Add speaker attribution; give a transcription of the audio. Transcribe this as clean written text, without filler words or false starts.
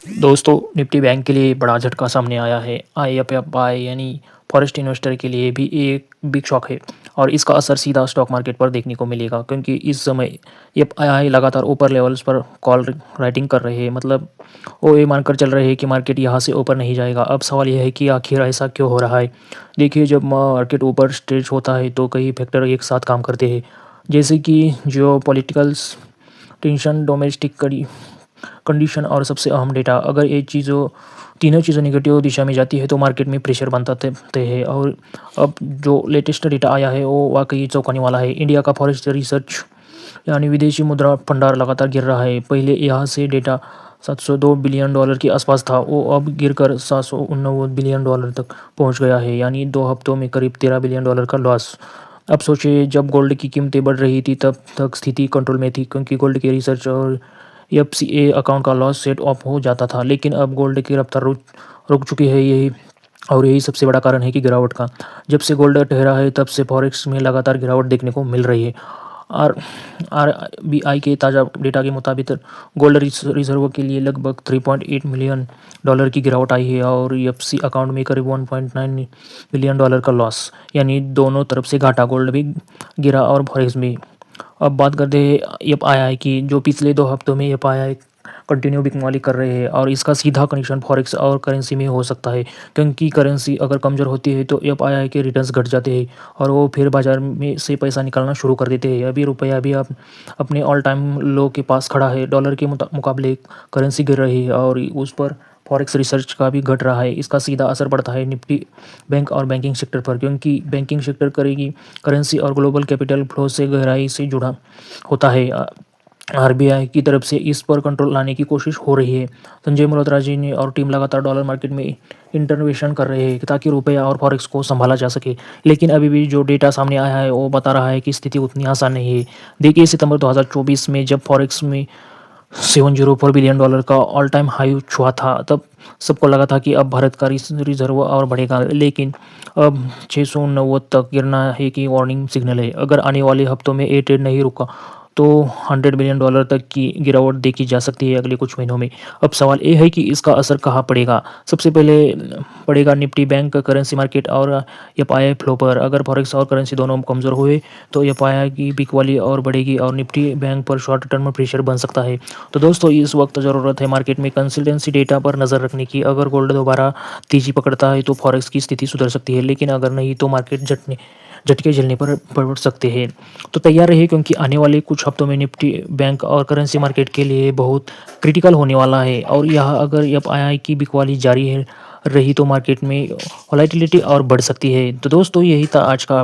Speaker 1: दोस्तों, Nifty bank के लिए बड़ा झटका सामने आया है। आईएफएफआई यानी फॉरेस्ट इन्वेस्टर के लिए भी एक बिग शॉक है और इसका असर सीधा स्टॉक मार्केट पर देखने को मिलेगा क्योंकि इस समय एफआईआई लगातार ऊपर लेवल्स पर कॉल राइटिंग कर रहे हैं। मतलब वो ये मानकर चल रहे हैं कि मार्केट यहाँ से ऊपर नहीं जाएगा। अब सवाल यह है कि आखिर ऐसा क्यों हो रहा है। देखिए, जब मार्केट ऊपर स्ट्रेच होता है तो कई फैक्टर एक साथ काम करते हैं, जैसे कि जियो पॉलिटिकल्स टेंशन, डोमेस्टिक कंडीशन और सबसे अहम डेटा। अगर ये तीनों चीज़ें निगेटिव दिशा में जाती है तो मार्केट में प्रेशर बनता तय है। और अब जो लेटेस्ट डेटा आया है वो वाकई चौंकाने वाला है। इंडिया का फॉरेस्ट रिसर्च यानी विदेशी मुद्रा भंडार लगातार गिर रहा है। पहले यहाँ से डेटा $702 बिलियन के आसपास था, वो अब गिरकर $789 बिलियन तक पहुँच गया है, यानी 2 हफ्तों में करीब $13 बिलियन का लॉस। अब सोचिए, जब गोल्ड की कीमतें बढ़ रही थी तब तक स्थिति कंट्रोल में थी क्योंकि गोल्ड के रिसर्च और एफसीए अकाउंट का लॉस सेट ऑफ हो जाता था। लेकिन अब गोल्ड की रफ्तार रुक चुकी है। यही सबसे बड़ा कारण है कि गिरावट का। जब से गोल्ड ठहरा है तब से फॉरेक्स में लगातार गिरावट देखने को मिल रही है। आर आरबीआई के ताज़ा डेटा के मुताबिक गोल्ड रिजर्व के लिए लगभग $3.8 मिलियन की गिरावट आई है और एफसी अकाउंट में करीब $1.9 बिलियन का लॉस, यानी दोनों तरफ से घाटा। गोल्ड भी गिरा और फॉरेक्स भी। अब बात करते हैं एफआईआई की, जो पिछले 2 हफ्तों में एफआईआई कंटिन्यू बिकवाली कर रहे हैं और इसका सीधा कनेक्शन फॉरेक्स और करेंसी में हो सकता है क्योंकि करेंसी अगर कमज़ोर होती है तो एफआईआई के रिटर्न्स घट जाते हैं और वो फिर बाजार में से पैसा निकालना शुरू कर देते हैं। अभी रुपया भी आप अपने ऑल टाइम लो के पास खड़ा है। डॉलर के मुकाबले करेंसी गिर रही है और उस पर फॉरेक्स रिसर्च का भी घट रहा है। इसका सीधा असर पड़ता है निफ्टी बैंक और बैंकिंग सेक्टर पर क्योंकि बैंकिंग सेक्टर करेगी करेंसी और ग्लोबल कैपिटल फ्लो से गहराई से जुड़ा होता है। आरबीआई की तरफ से इस पर कंट्रोल लाने की कोशिश हो रही है। संजय मल्होत्रा जी ने और टीम लगातार डॉलर मार्केट में इंटरवेंशन कर रहे हैं ताकि रुपया और फॉरेक्स को संभाला जा सके। लेकिन अभी भी जो डेटा सामने आया है वो बता रहा है कि स्थिति उतनी आसान नहीं है। देखिए, सितंबर 2024 में जब फॉरेक्स में $704 बिलियन का ऑल टाइम हाई छुआ था तब सबको लगा था कि अब भारत का रिजर्व और बढ़ेगा, लेकिन अब 690 तक गिरना है कि वार्निंग सिग्नल है। अगर आने वाले हफ्तों में ये ट्रेड नहीं रुका तो $100 बिलियन तक की गिरावट देखी जा सकती है अगले कुछ महीनों में। अब सवाल ये है कि इसका असर कहाँ पड़ेगा। सबसे पहले पड़ेगा निफ्टी बैंक, करेंसी मार्केट और एफआईआई फ्लो पर। अगर फॉरेक्स और करेंसी दोनों कमज़ोर हुए तो एफआईआई की बिकवाली और बढ़ेगी और निफ्टी बैंक पर शॉर्ट टर्म प्रेशर बन सकता है। तो दोस्तों, इस वक्त ज़रूरत है मार्केट में कंसिस्टेंसी डेटा पर नज़र रखने की। अगर गोल्ड दोबारा तेजी पकड़ता है तो फॉरेक्स की स्थिति सुधर सकती है, लेकिन अगर नहीं तो मार्केट झटके झेलने पर पड़ सकते हैं। तो तैयार रहिए क्योंकि आने वाले कुछ हफ्तों में निफ्टी बैंक और करेंसी मार्केट के लिए बहुत क्रिटिकल होने वाला है। और यह अगर एफआईआई की बिकवाली जारी रही तो मार्केट में वॉलेटिलिटी और बढ़ सकती है। तो दोस्तों, यही था आज का